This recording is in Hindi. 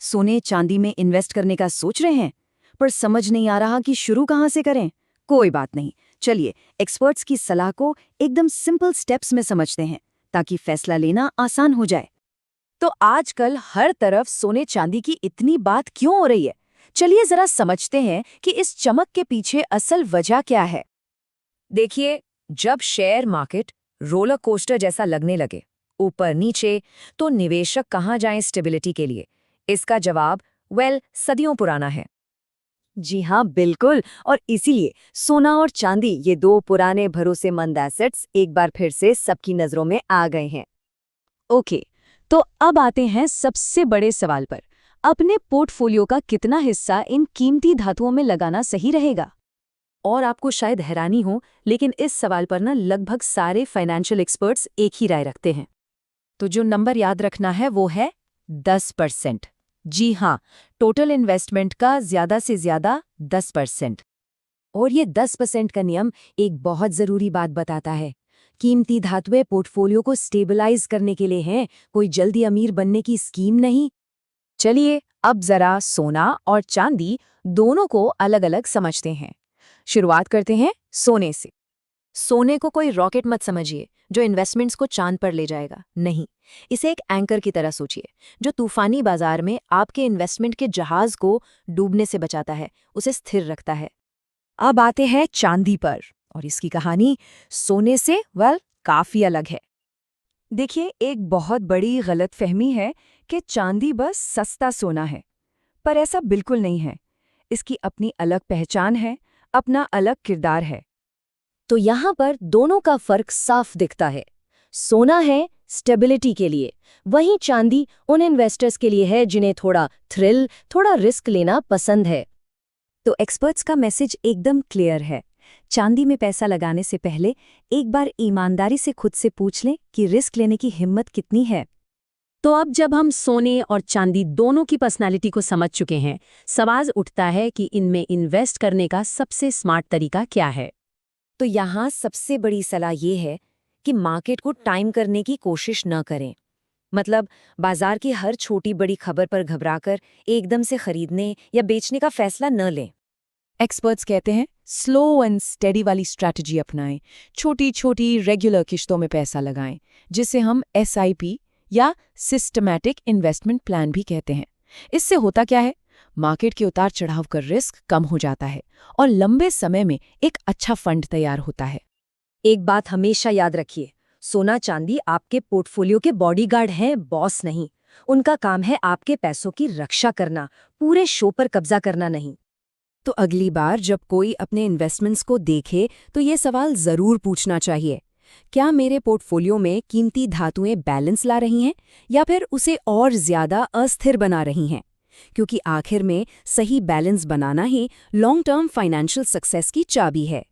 सोने चांदी में इन्वेस्ट करने का सोच रहे हैं, पर समझ नहीं आ रहा कि शुरू कहाँ से करें? कोई बात नहीं, चलिए एक्सपर्ट्स की सलाह को एकदम सिंपल स्टेप्स में समझते हैं, ताकि फैसला लेना आसान हो जाए। तो आजकल हर तरफ सोने चांदी की इतनी बात क्यों हो रही है? चलिए जरा समझते हैं कि इस चमक के पीछे असल वजह क्या है। देखिए, जब शेयर मार्केट रोलर कोस्टर जैसा लगने लगे, ऊपर नीचे, तो निवेशक कहाँ जाएं स्टेबिलिटी के लिए? इसका जवाब सदियों पुराना है। जी हाँ, बिल्कुल। और इसीलिए सोना और चांदी, ये दो पुराने भरोसेमंद एसेट्स, एक बार फिर से सबकी नजरों में आ गए हैं। ओके, तो अब आते हैं सबसे बड़े सवाल पर। अपने पोर्टफोलियो का कितना हिस्सा इन कीमती धातुओं में लगाना सही रहेगा? और आपको शायद हैरानी हो, लेकिन इस सवाल पर लगभग सारे फाइनेंशियल एक्सपर्ट्स एक ही राय रखते हैं। तो जो नंबर याद रखना है वो है 10%। जी हाँ, टोटल इन्वेस्टमेंट का ज़्यादा से ज़्यादा 10%। और ये 10% का नियम एक बहुत ज़रूरी बात बताता है। कीमती धातुएं पोर्टफोलियो को स्टेबलाइज करने के लिए हैं, कोई जल्दी अमीर बनने की स्कीम नहीं। चलिए अब ज़रा सोना और चांदी दोनों को अलग अलग समझते हैं। शुरुआत करते हैं सोने से। सोने को कोई रॉकेट मत समझिए जो इन्वेस्टमेंट्स को चांद पर ले जाएगा। नहीं, इसे एक एंकर की तरह सोचिए, जो तूफानी बाजार में आपके इन्वेस्टमेंट के जहाज को डूबने से बचाता है, उसे स्थिर रखता है। अब आते हैं चांदी पर, और इसकी कहानी सोने से काफी अलग है। देखिए, एक बहुत बड़ी गलतफहमी है कि चांदी बस सस्ता सोना है, पर ऐसा बिल्कुल नहीं है। इसकी अपनी अलग पहचान है, अपना अलग किरदार है। तो यहाँ पर दोनों का फर्क साफ दिखता है। सोना है स्टेबिलिटी के लिए, वहीं चांदी उन इन्वेस्टर्स के लिए है जिन्हें थोड़ा थ्रिल, थोड़ा रिस्क लेना पसंद है। तो एक्सपर्ट्स का मैसेज एकदम क्लियर है। चांदी में पैसा लगाने से पहले एक बार ईमानदारी से खुद से पूछ लें कि रिस्क लेने की हिम्मत कितनी है। तो अब जब हम सोने और चांदी दोनों की पर्सनालिटी को समझ चुके हैं, सवाल उठता है कि इनमें इन्वेस्ट करने का सबसे स्मार्ट तरीका क्या है। तो यहाँ सबसे बड़ी सलाह ये है कि मार्केट को टाइम करने की कोशिश न करें। मतलब बाजार की हर छोटी बड़ी खबर पर घबराकर एकदम से खरीदने या बेचने का फैसला न लें। एक्सपर्ट्स कहते हैं स्लो एंड स्टेडी वाली स्ट्रैटेजी अपनाएं, छोटी छोटी रेगुलर किश्तों में पैसा लगाएं, जिसे हम SIP या सिस्टमैटिक इन्वेस्टमेंट प्लान भी कहते हैं। इससे होता क्या है, मार्केट के उतार चढ़ाव का रिस्क कम हो जाता है और लंबे समय में एक अच्छा फंड तैयार होता है। एक बात हमेशा याद रखिए, सोना चांदी आपके पोर्टफोलियो के बॉडीगार्ड हैं, बॉस नहीं। उनका काम है आपके पैसों की रक्षा करना, पूरे शो पर कब्जा करना नहीं। तो अगली बार जब कोई अपने इन्वेस्टमेंट्स को देखे तो ये सवाल जरूर पूछना चाहिए, क्या मेरे पोर्टफोलियो में कीमती धातुएं बैलेंस ला रही हैं या फिर उसे और ज्यादा अस्थिर बना रही हैं? क्योंकि आखिर में सही बैलेंस बनाना ही लॉन्ग टर्म फाइनेंशियल सक्सेस की चाबी है।